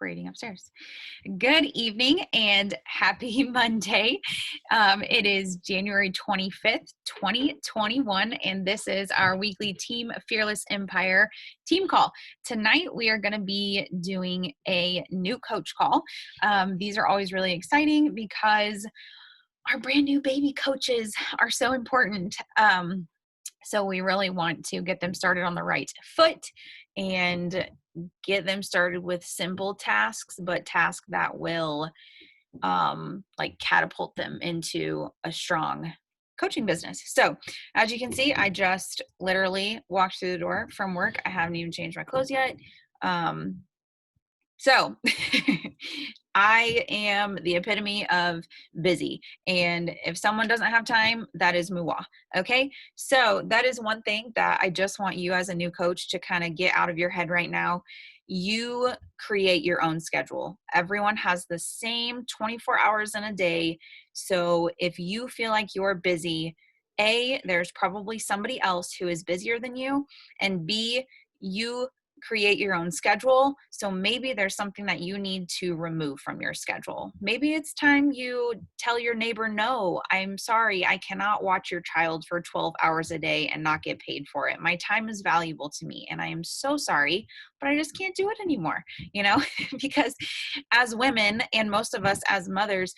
parading upstairs. Good evening and happy Monday. It is January 25th, 2021, and this is our weekly Team Fearless Empire team call. Tonight, we are going to be doing a new coach call. These are always really exciting because our brand new baby coaches are so important. So we really want to get them started on the right foot and get them started with simple tasks, but tasks that will like catapult them into a strong coaching business. So as you can see, I just literally walked through the door from work. I haven't even changed my clothes yet. So I am the epitome of busy. And if someone doesn't have time, that is mooah. Okay. So that is one thing that I just want you as a new coach to kind of get out of your head right now. You create your own schedule. Everyone has the same 24 hours in a day. So if you feel like you're busy, A, there's probably somebody else who is busier than you. And B, you create your own schedule. So maybe there's something that you need to remove from your schedule. Maybe it's time you tell your neighbor, no, I'm sorry, I cannot watch your child for 12 hours a day and not get paid for it. My time is valuable to me and I am so sorry, but I just can't do it anymore, because as women and most of us as mothers,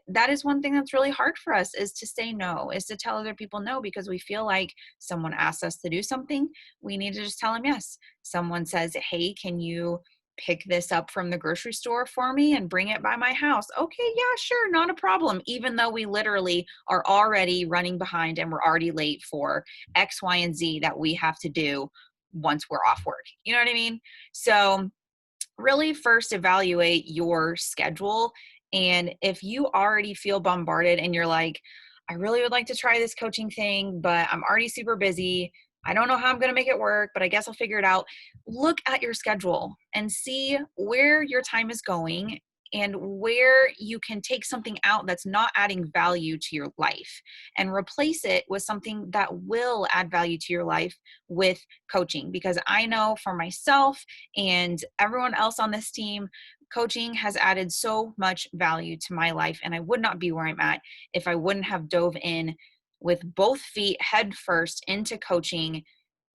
that is one thing that's really hard for us is to say no, is to tell other people no, because we feel like someone asks us to do something, we need to just tell them yes. Someone says, hey, can you pick this up from the grocery store for me and bring it by my house? Okay, yeah, sure, not a problem. Even though we literally are already running behind and we're already late for X, Y, and Z that we have to do once we're off work. You know what I mean? So really first evaluate your schedule. And if you already feel bombarded and you're like, I really would like to try this coaching thing, but I'm already super busy. I don't know how I'm going to make it work, but I guess I'll figure it out. Look at your schedule and see where your time is going and where you can take something out that's not adding value to your life and replace it with something that will add value to your life with coaching. Because I know for myself and everyone else on this team, coaching has added so much value to my life, and I would not be where I'm at if I wouldn't have dove in with both feet head first into coaching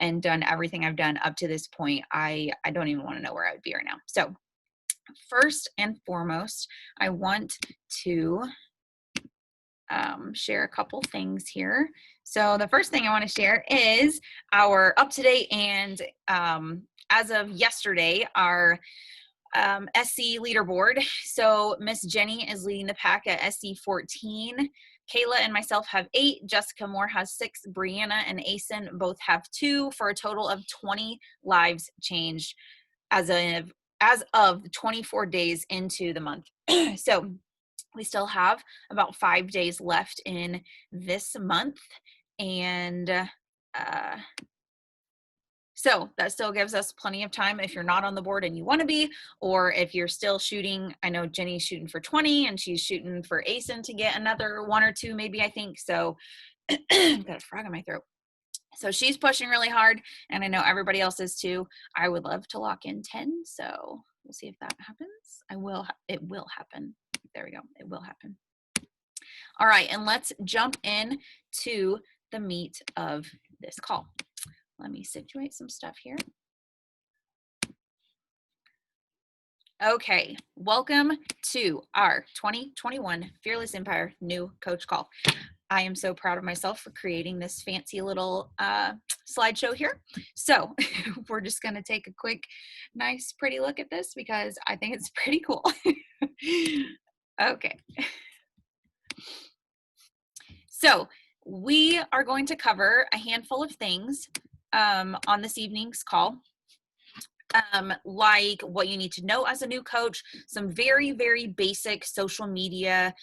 and done everything I've done up to this point. I don't even want to know where I would be right now. So first and foremost, I want to share a couple things here. So the first thing I want to share is our up-to-date and as of yesterday, our SC leaderboard. So Miss Jenny is leading the pack at SC 14. Kayla and myself have 8. Jessica Moore has 6. Brianna and Asen both have 2 for a total of 20 lives changed as of 24 days into the month. So we still have about 5 days left in this month. And so that still gives us plenty of time if you're not on the board and you want to be, or if you're still shooting. I know Jenny's shooting for 20 and she's shooting for Asen to get another 1 or 2, maybe, I think. So I've got a frog in my throat. So she's pushing really hard, and I know everybody else is too. I would love to lock in 10, so we'll see if that happens. It will happen. There we go. It will happen. All right, and let's jump in to the meat of this call. Let me situate some stuff here. Okay, welcome to our 2021 Fearless Empire new coach call. I am so proud of myself for creating this fancy little slideshow here. So we're just going to take a quick, nice, pretty look at this because I think it's pretty cool. Okay. So we are going to cover a handful of things on this evening's call. Like what you need to know as a new coach, some very, very basic social media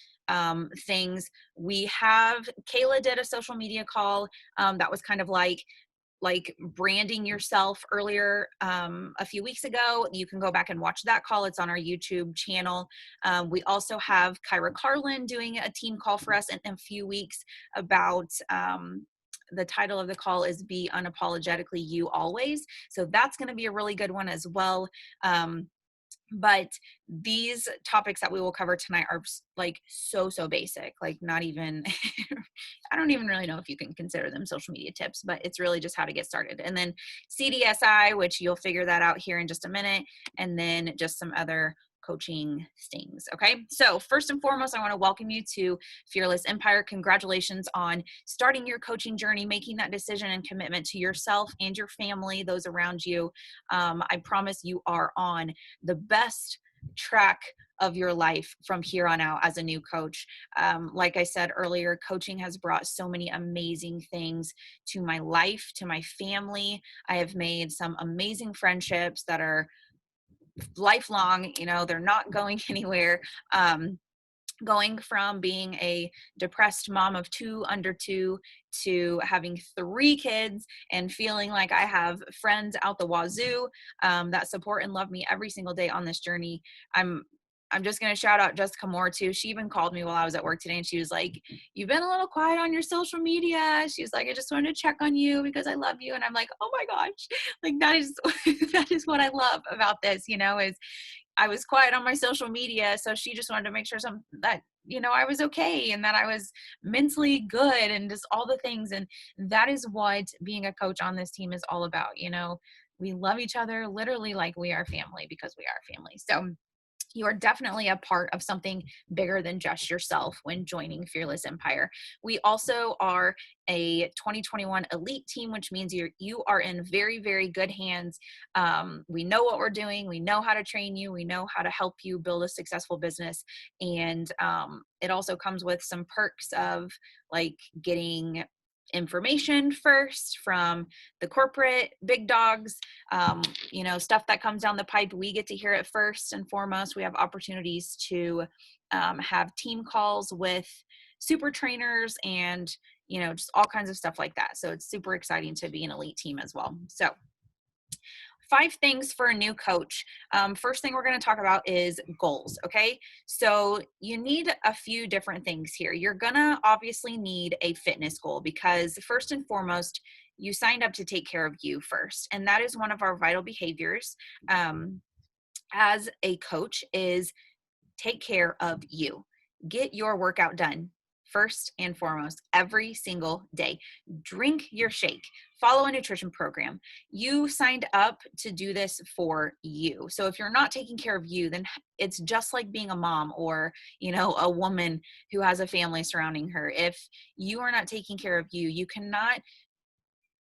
things. Kayla did a social media call that was kind of like branding yourself earlier a few weeks ago. You can go back and watch that call. It's on our YouTube channel. We also have Kyra Carlin doing a team call for us in a few weeks about the title of the call is Be Unapologetically You Always. So that's going to be a really good one as well. But these topics that we will cover tonight are like so basic, like not even, I don't even really know if you can consider them social media tips, but it's really just how to get started. And then CDSI, which you'll figure that out here in just a minute. And then just some other coaching things. Okay. So first and foremost, I want to welcome you to Fearless Empire. Congratulations on starting your coaching journey, making that decision and commitment to yourself and your family, those around you. I promise you are on the best track of your life from here on out as a new coach. Like I said earlier, coaching has brought so many amazing things to my life, to my family. I have made some amazing friendships that are lifelong, they're not going anywhere. Going from being a depressed mom of two under two to having three kids and feeling like I have friends out the wazoo that support and love me every single day on this journey. I'm just going to shout out Jessica Moore too. She even called me while I was at work today and she was like, "You've been a little quiet on your social media." She's like, "I just wanted to check on you because I love you." And I'm like, "Oh my gosh." Like that is, that is what I love about this, is I was quiet on my social media. So she just wanted to make sure that, I was okay and that I was mentally good and just all the things. And that is what being a coach on this team is all about. We love each other literally like we are family because we are family. So you are definitely a part of something bigger than just yourself when joining Fearless Empire. We also are a 2021 elite team, which means you are in very, very good hands. We know what we're doing. We know how to train you. We know how to help you build a successful business. And it also comes with some perks of like getting information first from the corporate big dogs, stuff that comes down the pipe. We get to hear it first and foremost. We have opportunities to have team calls with super trainers and, just all kinds of stuff like that. So it's super exciting to be an elite team as well. So 5 things for a new coach. First thing we're going to talk about is goals. Okay. So you need a few different things here. You're going to obviously need a fitness goal because first and foremost, you signed up to take care of you first. And that is one of our vital behaviors as a coach is take care of you. Get your workout done first and foremost every single day. Drink your shake. Follow a nutrition program. You signed up to do this for you. So if you're not taking care of you, then it's just like being a mom or, a woman who has a family surrounding her. If you are not taking care of you, you cannot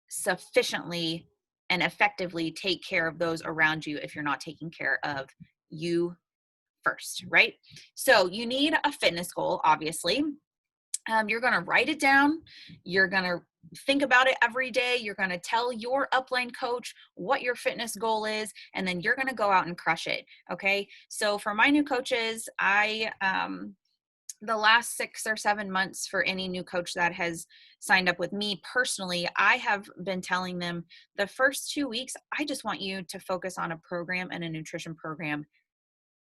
sufficiently and effectively take care of those around you if you're not taking care of you first, right? So you need a fitness goal, obviously. You're going to write it down. You're going to think about it every day. You're going to tell your upline coach what your fitness goal is, and then you're going to go out and crush it. Okay. So for my new coaches, the last 6 or 7 months for any new coach that has signed up with me personally, I have been telling them the first 2 weeks, I just want you to focus on a program and a nutrition program.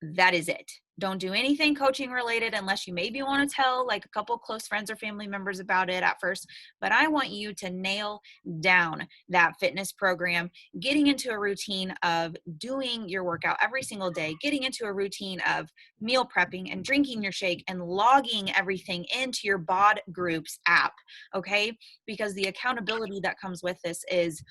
That is it. Don't do anything coaching related unless you maybe want to tell like a couple close friends or family members about it at first. But I want you to nail down that fitness program, getting into a routine of doing your workout every single day, getting into a routine of meal prepping and drinking your shake and logging everything into your BOD Groups app. Okay. Because the accountability that comes with this is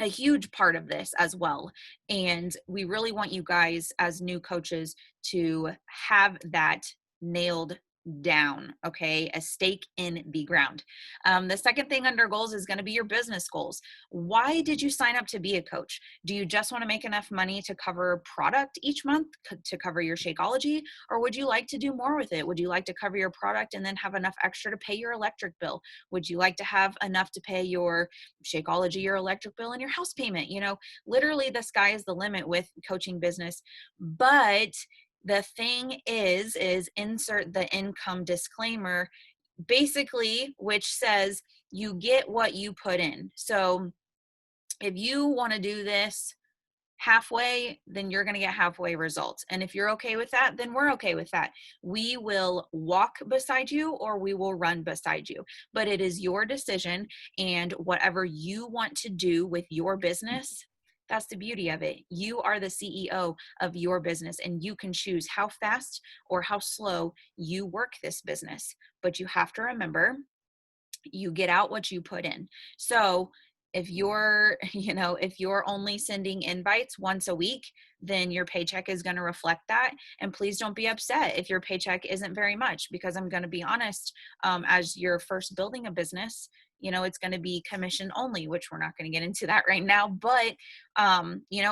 a huge part of this as well. And we really want you guys as new coaches to have that nailed down, okay? A stake in the ground. The second thing under goals is going to be your business goals. Why did you sign up to be a coach? Do you just want to make enough money to cover product each month, to cover your Shakeology? Or would you like to do more with it? Would you like to cover your product and then have enough extra to pay your electric bill? Would you like to have enough to pay your Shakeology, your electric bill, and your house payment? Literally the sky is the limit with coaching business. But the thing is insert the income disclaimer, basically, which says you get what you put in. So if you want to do this halfway, then you're going to get halfway results. And if you're okay with that, then we're okay with that. We will walk beside you or we will run beside you, but it is your decision, and whatever you want to do with your business, That's the beauty of it. You are the CEO of your business, and you can choose how fast or how slow you work this business. But you have to remember, you get out what you put in. So if you're, if you're only sending invites once a week, then your paycheck is going to reflect that. And please don't be upset if your paycheck isn't very much, because I'm going to be honest, as you're first building a business, it's going to be commission only, which we're not going to get into that right now. But,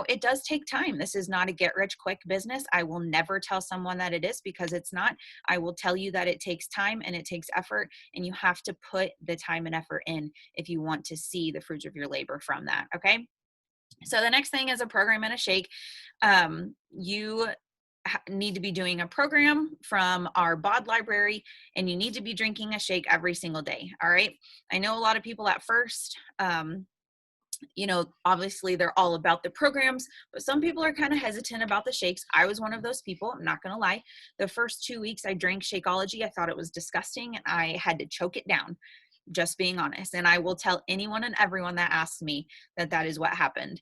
it does take time. This is not a get rich quick business. I will never tell someone that it is, because it's not. I will tell you that it takes time and it takes effort, and you have to put the time and effort in if you want to see the fruits of your labor from that. Okay. So the next thing is a program and a shake. You need to be doing a program from our BOD library, and you need to be drinking a shake every single day. All right. I know a lot of people at first, obviously they're all about the programs, but some people are kind of hesitant about the shakes. I was one of those people. I'm not going to lie. The first 2 weeks I drank Shakeology, I thought it was disgusting, and I had to choke it down, just being honest. And I will tell anyone and everyone that asks me that that is what happened.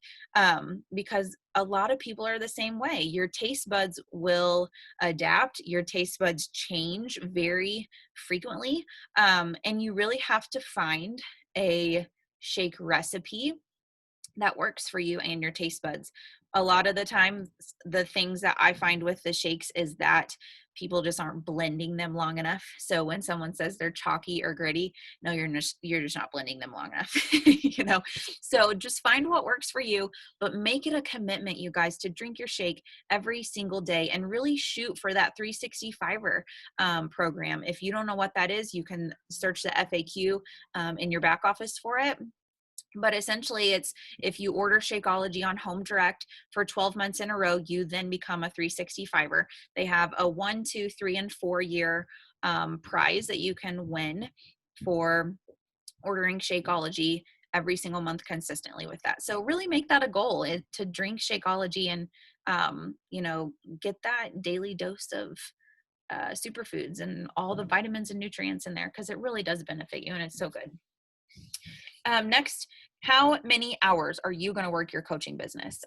Because a lot of people are the same way. Your taste buds will adapt. Your taste buds change very frequently. And you really have to find a shake recipe that works for you and your taste buds. A lot of the time, the things that I find with the shakes is that people just aren't blending them long enough. So when someone says they're chalky or gritty, no, you're just not blending them long enough. So just find what works for you, but make it a commitment, you guys, to drink your shake every single day, and really shoot for that 365er program. If you don't know what that is, you can search the FAQ in your back office for it. But essentially, it's if you order Shakeology on Home Direct for 12 months in a row, you then become a 365er. They have a 1, 2, 3, and 4 year prize that you can win for ordering Shakeology every single month consistently with that. So really make that a goal, to drink Shakeology and, get that daily dose of superfoods and all the vitamins and nutrients in there, because it really does benefit you and it's so good. Next, how many hours are you going to work your coaching business?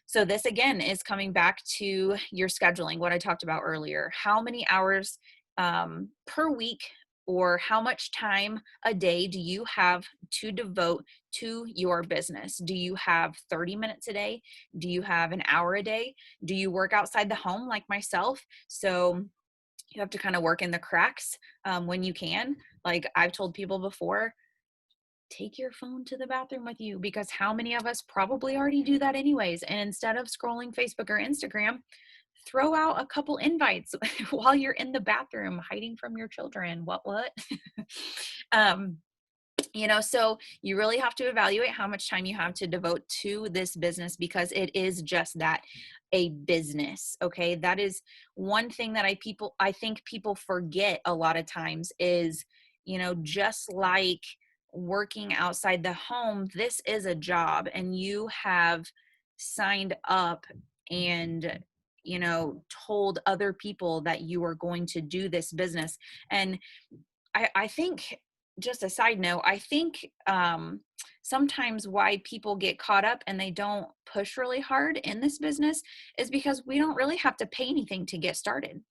So this again is coming back to your scheduling, what I talked about earlier. How many hours per week, or how much time a day do you have to devote to your business? Do you have 30 minutes a day? Do you have an hour a day? Do you work outside the home like myself? So you have to kind of work in the cracks when you can. Like I've told people before, take your phone to the bathroom with you, because how many of us probably already do that anyways? And instead of scrolling Facebook or Instagram, throw out a couple invites while you're in the bathroom hiding from your children. What? So you really have to evaluate how much time you have to devote to this business, because it is just that, a business. Okay. That is one thing that I think people forget a lot of times is, just like working outside the home, this is a job, and you have signed up and told other people that you are going to do this business. And I think, just a side note, I think sometimes why people get caught up and they don't push really hard in this business is because we don't really have to pay anything to get started.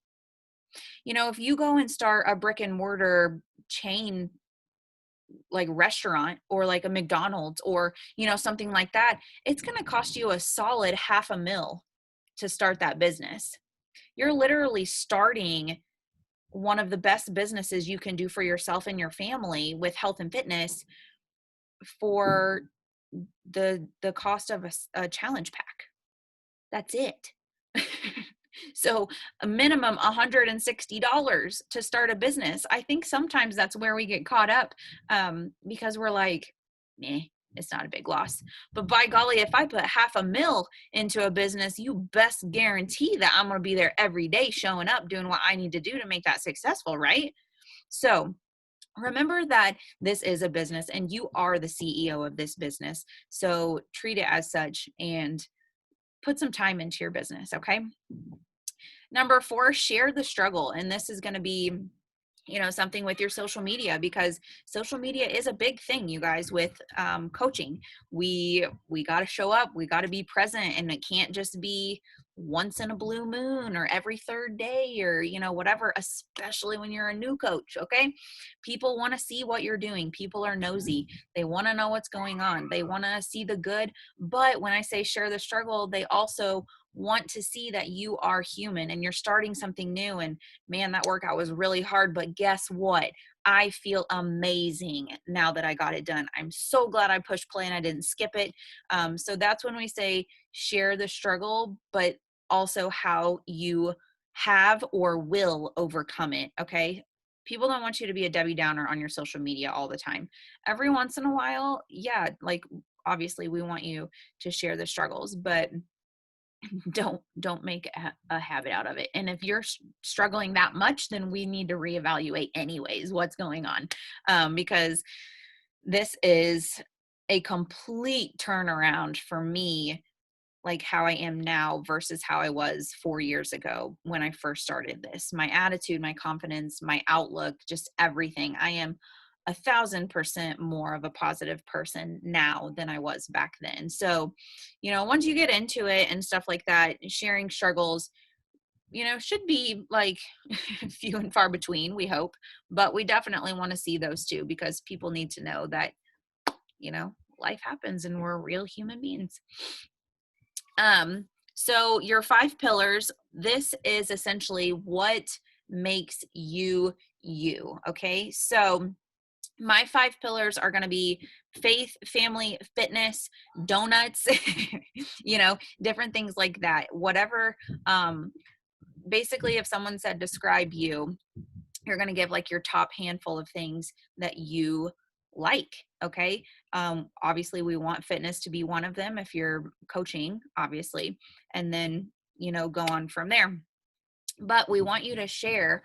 If you go and start a brick and mortar chain, like restaurant, or like a McDonald's, or something like that, it's going to cost you a solid $500,000 to start that business. You're literally starting one of the best businesses you can do for yourself and your family with health and fitness for the cost of a challenge pack. That's it. So a minimum $160 to start a business. I think sometimes that's where we get caught up, because we're like, it's not a big loss. But by golly, if I put $500,000 into a business, you best guarantee that I'm going to be there every day, showing up, doing what I need to do to make that successful, right? So remember that this is a business and you are the CEO of this business. So treat it as such and put some time into your business, okay? Number 4, share the struggle. And this is going to be something with your social media, because social media is a big thing, you guys, with coaching. We got to show up, we got to be present, and it can't just be once in a blue moon or every third day or whatever, especially when you're a new coach. Okay, people want to see what you're doing, people are nosy, they want to know what's going on, they want to see the good. But when I say share the struggle, they also want to see that you are human and you're starting something new, and man, that workout was really hard, but guess what? I feel amazing now that I got it done. I'm so glad I pushed play and I didn't skip it. So that's when we say share the struggle, but also how you have or will overcome it. Okay. People don't want you to be a Debbie Downer on your social media all the time. Every once in a while, yeah, like obviously we want you to share the struggles, but don't make a habit out of it. And if you're struggling that much, then we need to reevaluate anyways what's going on, because this is a complete turnaround for me, like how I am now versus how I was 4 years ago when I first started this. My attitude, my confidence, my outlook, just everything. I am 1,000% more of a positive person now than I was back then. So, once you get into it and stuff like that, sharing struggles, should be like few and far between, we hope, but we definitely want to see those too, because people need to know that, life happens and we're real human beings. So your 5 pillars, this is essentially what makes you you. Okay. So my 5 pillars are going to be faith, family, fitness, donuts, different things like that. Whatever, basically, if someone said describe you, you're going to give like your top handful of things that you like. Okay. Obviously we want fitness to be one of them if you're coaching, obviously, and then go on from there. But we want you to share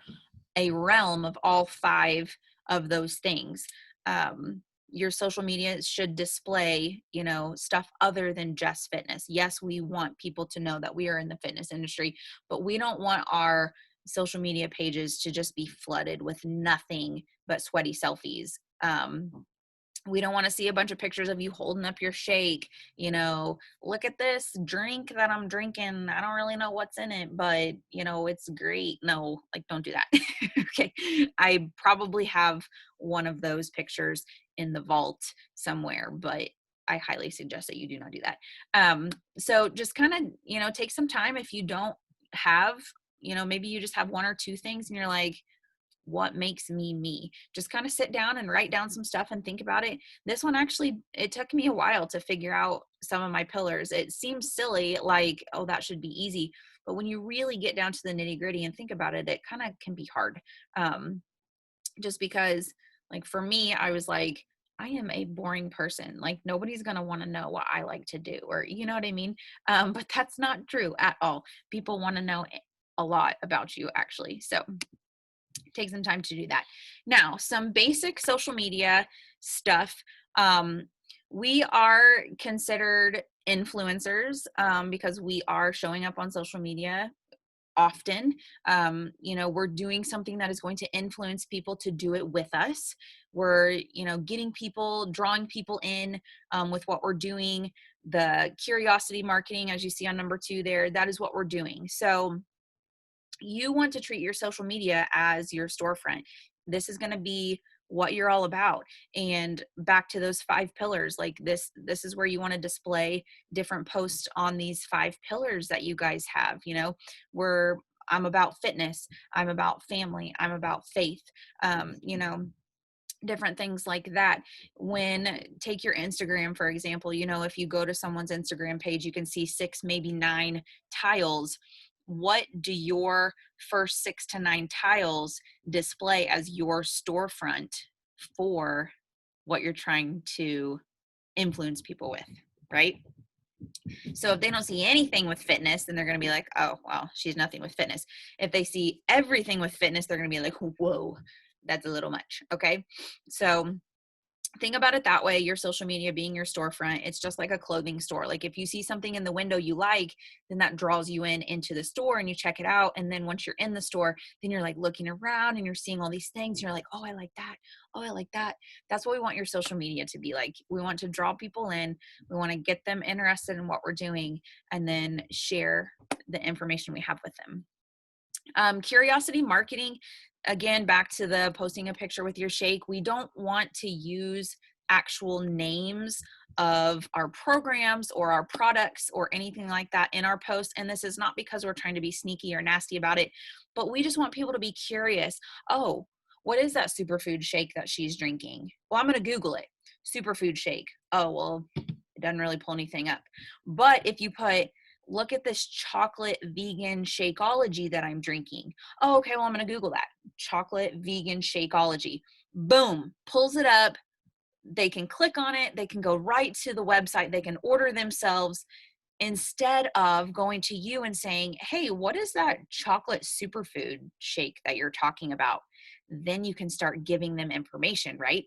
a realm of all 5 of those things. Your social media should display, stuff other than just fitness. Yes, we want people to know that we are in the fitness industry, but we don't want our social media pages to just be flooded with nothing but sweaty selfies. We don't want to see a bunch of pictures of you holding up your shake, look at this drink that I'm drinking. I don't really know what's in it, but it's great. No, like, don't do that. Okay. I probably have one of those pictures in the vault somewhere, but I highly suggest that you do not do that. So just kind of, take some time. If you don't have, maybe you just have 1 or 2 things and you're like, what makes me me? Just kind of sit down and write down some stuff and think about it. This one actually, it took me a while to figure out some of my pillars. It seems silly, like, oh, that should be easy. But when you really get down to the nitty gritty and think about it, it kind of can be hard. Just because, like, for me, I was like, I am a boring person. Like, nobody's going to want to know what I like to do, or, you know what I mean? But that's not true at all. People want to know a lot about you, actually. So take some time to do that. Now, some basic social media stuff. We are considered influencers because we are showing up on social media often. We're doing something that is going to influence people to do it with us. We're, getting people, drawing people in with what we're doing. The curiosity marketing, as you see on number 2 there, that is what we're doing. So you want to treat your social media as your storefront. This is going to be what you're all about. And back to those 5 pillars, like this is where you want to display different posts on these 5 pillars that you guys have. Where I'm about fitness, I'm about family, I'm about faith, different things like that. When take your Instagram, for example, if you go to someone's Instagram page, you can see 6, maybe 9 tiles. What do your first 6 to 9 tiles display as your storefront for what you're trying to influence people with, right? So if they don't see anything with fitness, then they're going to be like, oh, well, she's nothing with fitness. If they see everything with fitness, they're going to be like, whoa, that's a little much. Okay. So think about it that way, your social media being your storefront. It's just like a clothing store. Like if you see something in the window you like, then that draws you into the store and you check it out. And then once you're in the store, then you're like looking around and you're seeing all these things. You're like, oh, I like that. Oh, I like that. That's what we want your social media to be like. We want to draw people in. We want to get them interested in what we're doing and then share the information we have with them. Curiosity marketing, again, back to the posting a picture with your shake. We don't want to use actual names of our programs or our products or anything like that in our post. And this is not because we're trying to be sneaky or nasty about it, but we just want people to be curious. Oh, what is that superfood shake that she's drinking? Well, I'm going to Google it. Superfood shake. Oh, well, it doesn't really pull anything up. But if you put, look at this chocolate vegan Shakeology that I'm drinking. Oh, okay, well, I'm going to Google that. Chocolate vegan Shakeology. Boom, pulls it up. They can click on it. They can go right to the website. They can order themselves instead of going to you and saying, hey, what is that chocolate superfood shake that you're talking about? Then you can start giving them information, right?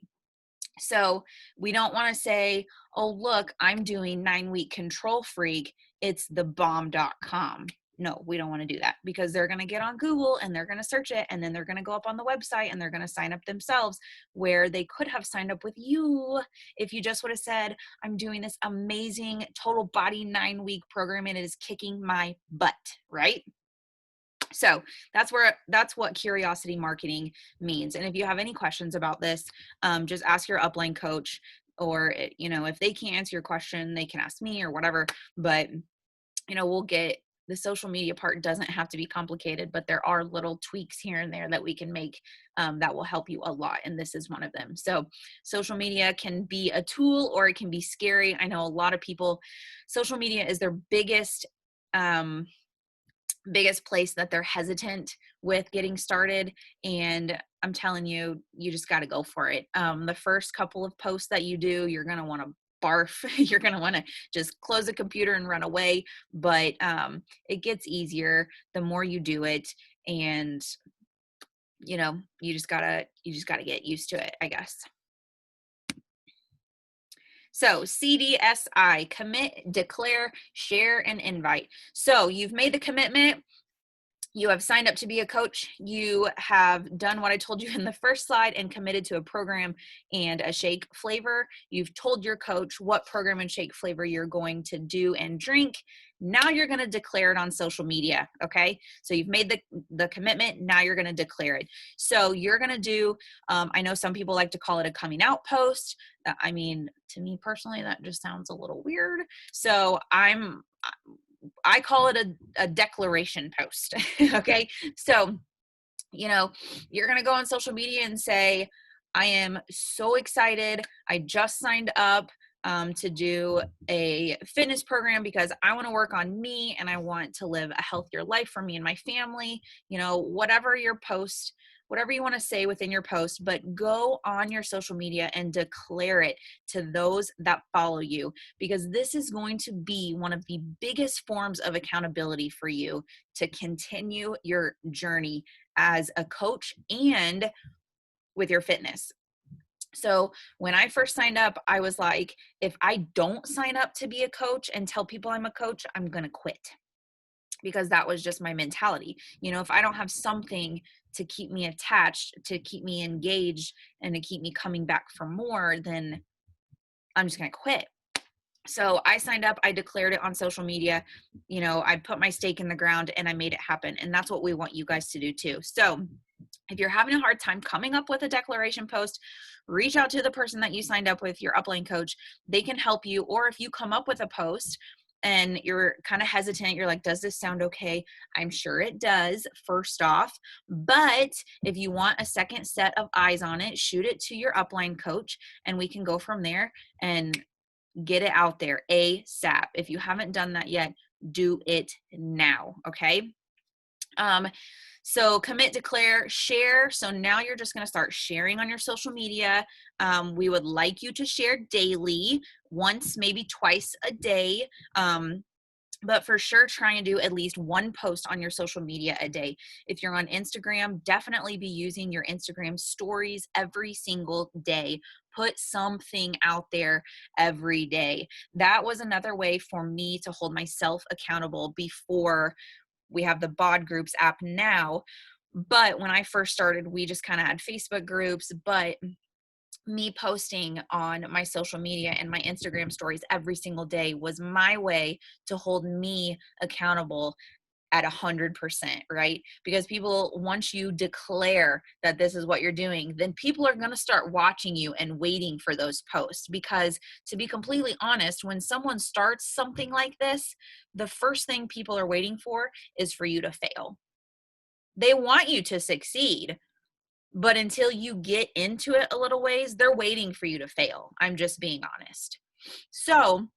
So we don't want to say, oh, look, I'm doing 9-week Control Freak. It's thebomb.com. No, we don't want to do that because they're going to get on Google and they're going to search it. And then they're going to go up on the website and they're going to sign up themselves where they could have signed up with you if you just would have said, I'm doing this amazing total body 9-week program and it is kicking my butt, right? So that's what curiosity marketing means. And if you have any questions about this, just ask your upline coach, or, if they can't answer your question, they can ask me or whatever. But, we'll get, the social media part doesn't have to be complicated, but there are little tweaks here and there that we can make that will help you a lot. And this is one of them. So social media can be a tool or it can be scary. I know a lot of people, social media is their biggest place that they're hesitant with getting started. And I'm telling you, you just got to go for it. The first couple of posts that you do, you're going to want to barf. You're going to want to just close the computer and run away. But it gets easier the more you do it. And, you just gotta get used to it, I guess. So CDSI, commit, declare, share, and invite. So you've made the commitment. You have signed up to be a coach. You have done what I told you in the first slide and committed to a program and a shake flavor. You've told your coach what program and shake flavor you're going to do and drink. Now you're going to declare it on social media. Okay. So you've made the commitment. Now you're going to declare it. So you're going to do, I know some people like to call it a coming out post. I mean, to me personally, that just sounds a little weird. So I call it a declaration post. Okay. So, you're going to go on social media and say, I am so excited. I just signed up to do a fitness program because I want to work on me and I want to live a healthier life for me and my family. Whatever your post, whatever you want to say within your post, but go on your social media and declare it to those that follow you, because this is going to be one of the biggest forms of accountability for you to continue your journey as a coach and with your fitness. So when I first signed up, I was like, if I don't sign up to be a coach and tell people I'm a coach, I'm going to quit. Because that was just my mentality. If I don't have something to keep me attached, to keep me engaged, and to keep me coming back for more, then I'm just going to quit. So I signed up, I declared it on social media, I put my stake in the ground and I made it happen. And that's what we want you guys to do too. So if you're having a hard time coming up with a declaration post, reach out to the person that you signed up with, your upline coach. They can help you. Or if you come up with a post and you're kind of hesitant, you're like, does this sound okay? I'm sure it does, first off. But if you want a second set of eyes on it, shoot it to your upline coach and we can go from there and get it out there ASAP. If you haven't done that yet, do it now, okay? So commit, declare, share. So now you're just going to start sharing on your social media. We would like you to share daily, once, maybe twice a day. but for sure try and do at least one post on your social media a day. If you're on Instagram, definitely be using your Instagram stories every single day. Put something out there every day. That was another way for me to hold myself accountable before we have the bod groups app now. But when I first started, we just kind of had Facebook groups, but me posting on my social media and my Instagram stories every single day was my way to hold me accountable at 100%, right? Because people, once you declare that this is what you're doing, then people are going to start watching you and waiting for those posts. Because to be completely honest, when someone starts something like this, the first thing people are waiting for is for you to fail. They want you to succeed, but until you get into it a little ways, they're waiting for you to fail. I'm just being honest. So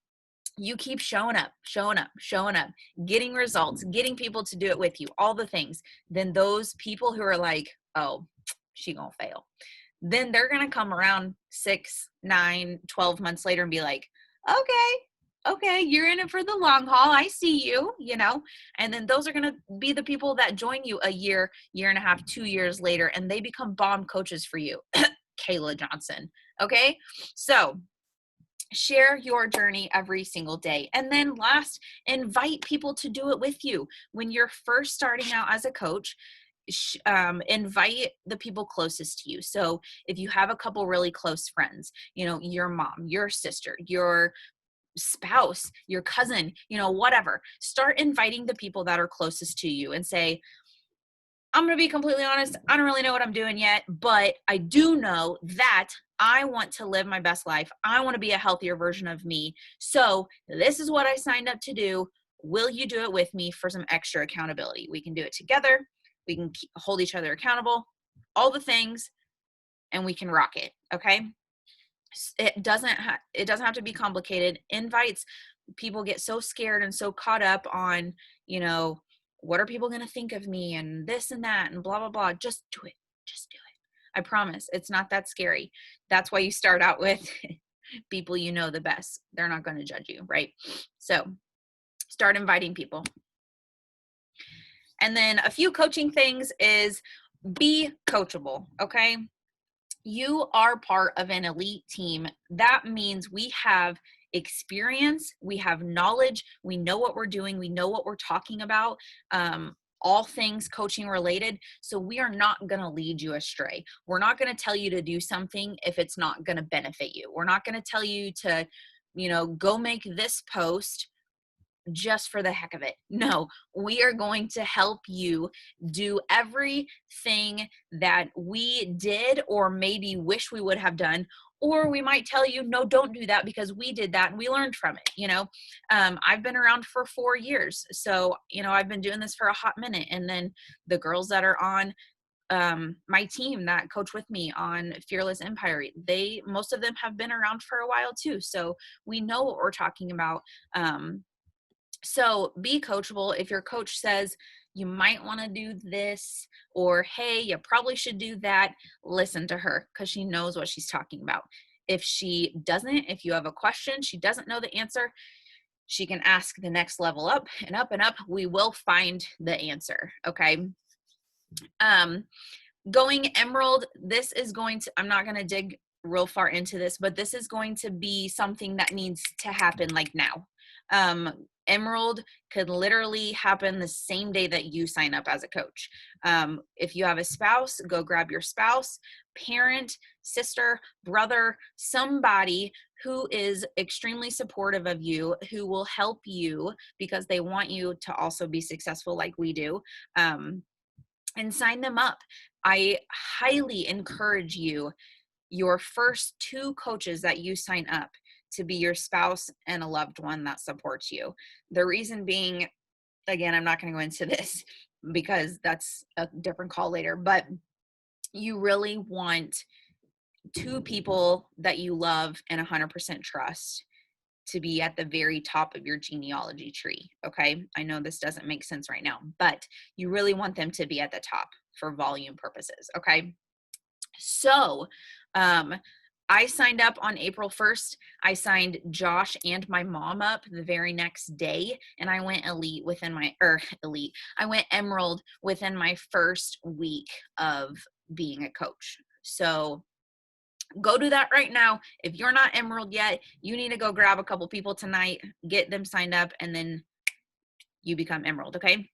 you keep showing up, showing up, showing up, getting results, getting people to do it with you, all the things. Then those people who are like, oh, she gonna fail. Then they're gonna come around 6, 9, 12 months later and be like, okay, you're in it for the long haul. I see you, you know. And then those are going to be the people that join you a year, year and a half, 2 years later, and they become bomb coaches for you. Kayla Johnson. Okay. So share your journey every single day. And then last, invite people to do it with you. When you're first starting out as a coach, invite the people closest to you. So if you have a couple really close friends, you know, your mom, your sister, your spouse, your cousin, you know, whatever, start inviting the people that are closest to you and say, I'm going to be completely honest, I don't really know what I'm doing yet, but I do know that I want to live my best life. I want to be a healthier version of me. So this is what I signed up to do. Will you do it with me for some extra accountability? We can do it together. We can hold each other accountable, all the things, and we can rock it. Okay. It doesn't have to be complicated. Invites, people get so scared and so caught up on, you know, what are people going to think of me and this and that and blah blah blah. Just do it. Just do it. I promise it's not that scary. That's why you start out with people you know the best. They're not going to judge you, right? So start inviting people. And then a few coaching things is be coachable. Okay, you are part of an elite team. That means we have experience, we have knowledge, we know what we're doing, we know what we're talking about, all things coaching related. So we are not going to lead you astray. We're not going to tell you to do something if it's not going to benefit you. We're not going to tell you to, you know, go make this post just for the heck of it. No, we are going to help you do everything that we did or maybe wish we would have done. Or we might tell you, no, don't do that because we did that and we learned from it. You know, I've been around for 4 years. So, you know, I've been doing this for a hot minute. And then the girls that are on my team that coach with me on Fearless Empire, most of them have been around for a while too. So we know what we're talking about. So be coachable. If your coach says you might want to do this, or hey, you probably should do that, listen to her because she knows what she's talking about. If she doesn't, if you have a question, she doesn't know the answer, she can ask the next level up and up and up. We will find the answer. Okay. Going Emerald, this is going to, I'm not going to dig real far into this, but this is going to be something that needs to happen like now. Emerald could literally happen the same day that you sign up as a coach. If you have a spouse, go grab your spouse, parent, sister, brother, somebody who is extremely supportive of you, who will help you because they want you to also be successful like we do, and sign them up. I highly encourage you, your first 2 coaches that you sign up, to be your spouse and a loved one that supports you. The reason being, again, I'm not going to go into this because that's a different call later, but you really want 2 people that you love and 100% trust to be at the very top of your genealogy tree. Okay. I know this doesn't make sense right now, but you really want them to be at the top for volume purposes. Okay. So, I signed up on April 1st. I signed Josh and my mom up the very next day, and I went I went emerald within my first week of being a coach. So go do that right now. If you're not emerald yet, you need to go grab a couple people tonight, get them signed up, and then you become emerald, okay?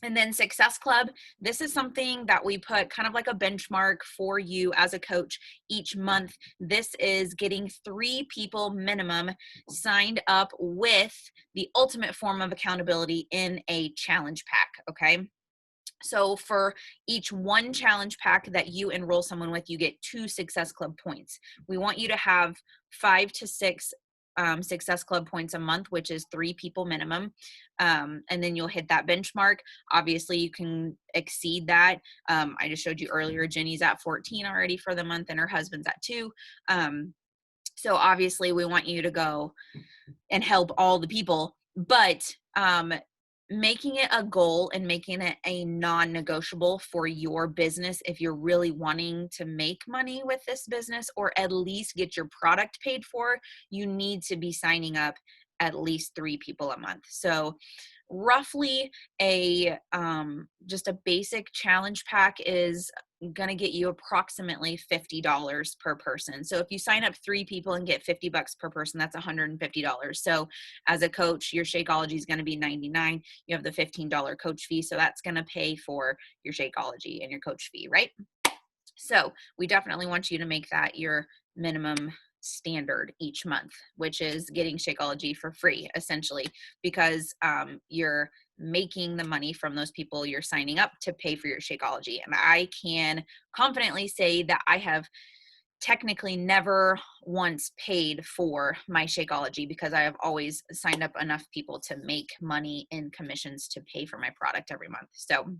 And then Success Club, this is something that we put kind of like a benchmark for you as a coach each month. This is getting 3 people minimum signed up with the ultimate form of accountability in a challenge pack, okay? So for each one challenge pack that you enroll someone with, you get 2 Success Club points. We want you to have 5 to 6 Success Club points a month, which is 3 people minimum. And then you'll hit that benchmark. Obviously, you can exceed that. I just showed you earlier, Jenny's at 14 already for the month, and her husband's at 2. So obviously, we want you to go and help all the people. But making it a goal and making it a non-negotiable for your business, if you're really wanting to make money with this business or at least get your product paid for, you need to be signing up at least 3 people a month. So roughly just a basic challenge pack is going to get you approximately $50 per person. So if you sign up 3 people and get $50 per person, that's $150. So as a coach, your Shakeology is going to be $99. You have the $15 coach fee. So that's going to pay for your Shakeology and your coach fee, right? So we definitely want you to make that your minimum standard each month, which is getting Shakeology for free, essentially, because you're making the money from those people you're signing up to pay for your Shakeology. And I can confidently say that I have technically never once paid for my Shakeology because I have always signed up enough people to make money in commissions to pay for my product every month. So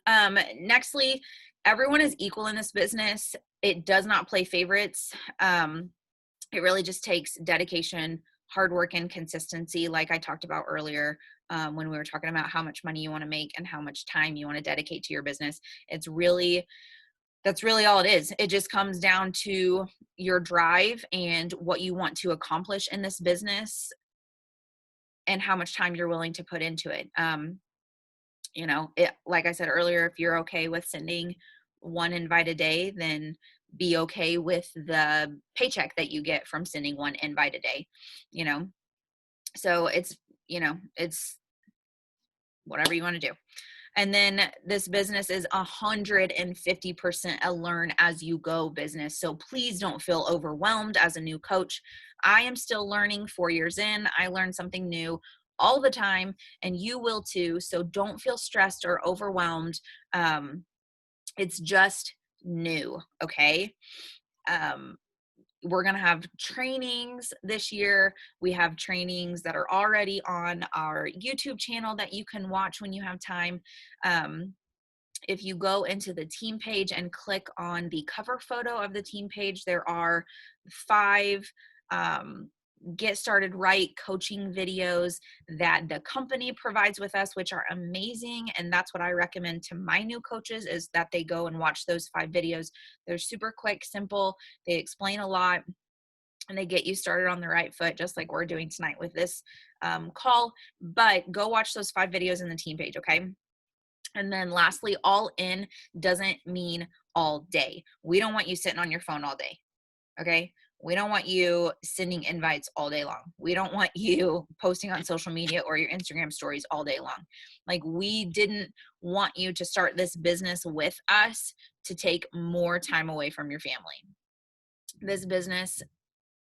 nextly, everyone is equal in this business. It does not play favorites. It really just takes dedication, hard work, and consistency, like I talked about earlier when we were talking about how much money you want to make and how much time you want to dedicate to your business. That's really all it is. It just comes down to your drive and what you want to accomplish in this business and how much time you're willing to put into it. Like I said earlier, if you're okay with sending 1 invite a day, then be okay with the paycheck that you get from sending 1 invite a day, so it's whatever you want to do. And then this business is 150% a learn as you go business. So please don't feel overwhelmed as a new coach. I am still learning 4 years in. I learn something new all the time, and you will too. So don't feel stressed or overwhelmed. It's just new, okay? We're going to have trainings this year. We have trainings that are already on our YouTube channel that you can watch when you have time. If you go into the team page and click on the cover photo of the team page, there are 5 get started right coaching videos that the company provides with us, which are amazing. And that's what I recommend to my new coaches, is that they go and watch those 5 videos. They're super quick, simple. They explain a lot and they get you started on the right foot, just like we're doing tonight with this call. But go watch those 5 videos in the team page, okay? And then lastly, all in doesn't mean all day. We don't want you sitting on your phone all day, okay? We don't want you sending invites all day long. We don't want you posting on social media or your Instagram stories all day long. Like, we didn't want you to start this business with us to take more time away from your family. This business,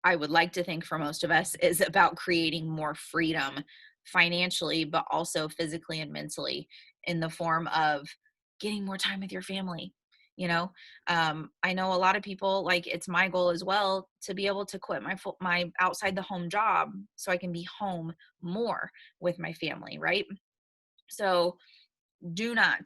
I would like to think for most of us, is about creating more freedom financially, but also physically and mentally, in the form of getting more time with your family. I know a lot of people, like, it's my goal as well to be able to quit my outside the home job so I can be home more with my family, right? So do not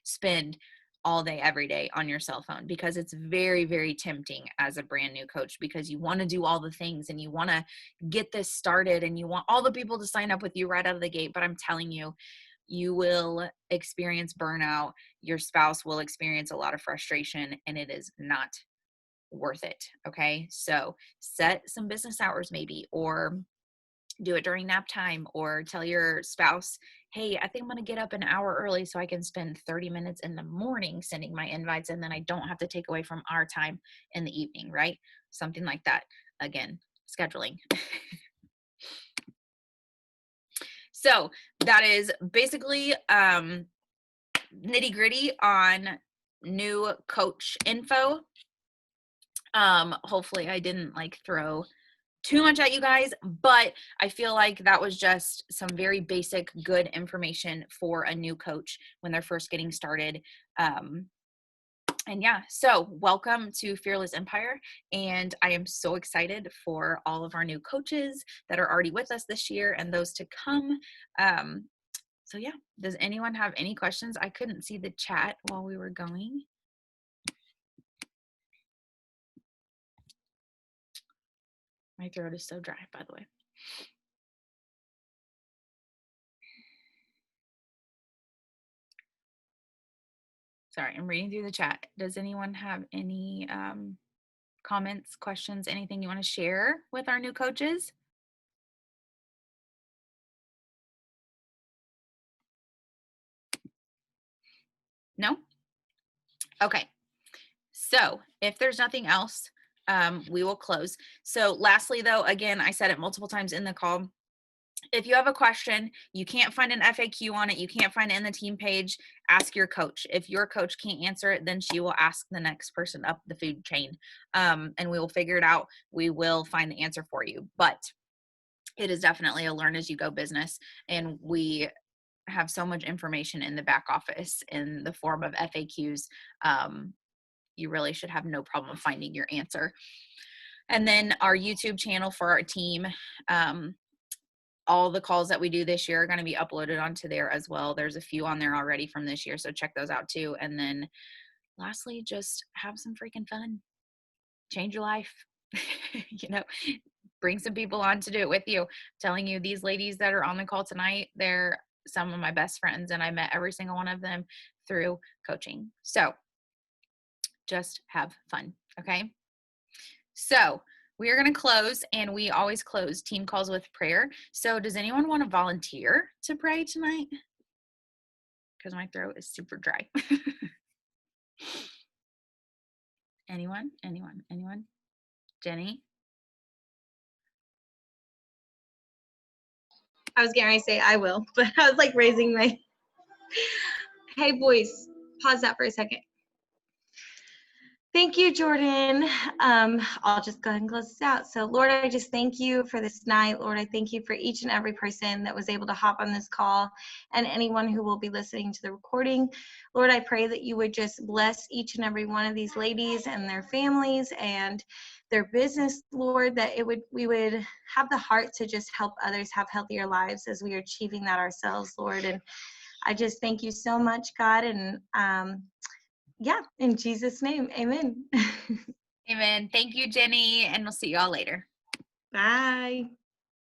spend all day every day on your cell phone, because it's very, very tempting as a brand new coach, because you want to do all the things and you want to get this started and you want all the people to sign up with you right out of the gate. But I'm telling you, you will experience burnout. Your spouse will experience a lot of frustration, and it is not worth it. Okay. So set some business hours maybe, or do it during nap time, or tell your spouse, hey, I think I'm going to get up an hour early so I can spend 30 minutes in the morning sending my invites, and then I don't have to take away from our time in the evening, right? Something like that. Again, scheduling. So that is basically nitty gritty on new coach info. Hopefully I didn't like throw too much at you guys, but I feel like that was just some very basic good information for a new coach when they're first getting started. And yeah, so welcome to Fearless Empire. And I am so excited for all of our new coaches that are already with us this year and those to come. So yeah, does anyone have any questions? I couldn't see the chat while we were going. My throat is so dry, by the way. Sorry, I'm reading through the chat. Does anyone have any comments, questions, anything you want to share with our new coaches? No? Okay. So if there's nothing else, we will close. So lastly, though, again, I said it multiple times in the call. If you have a question, you can't find an FAQ on it, you can't find it in the team page, ask your coach. If your coach can't answer it, then she will ask the next person up the food chain, and we will figure it out. We will find the answer for you. But it is definitely a learn as you go business, and we have so much information in the back office in the form of FAQs. You really should have no problem finding your answer. And then our YouTube channel for our team, all the calls that we do this year are going to be uploaded onto there as well. There's a few on there already from this year, so check those out too. And then lastly, just have some freaking fun. Change your life. Bring some people on to do it with you. I'm telling you, these ladies that are on the call tonight, they're some of my best friends, and I met every single one of them through coaching. So just have fun. Okay. So we are going to close, and we always close team calls with prayer. So does anyone want to volunteer to pray tonight? Because my throat is super dry. Anyone? Jenny? I was going to say I will, but I was like raising my, hey boys, pause that for a second. Thank you, Jordan. I'll just go ahead and close this out. So Lord, I just thank you for this night. Lord, I thank you for each and every person that was able to hop on this call, and anyone who will be listening to the recording. Lord, I pray that you would just bless each and every one of these ladies and their families and their business, Lord, that we would have the heart to just help others have healthier lives as we are achieving that ourselves, Lord. And I just thank you so much, God. And yeah, in Jesus' name, amen. Amen. Thank you, Jenny, and we'll see you all later. Bye.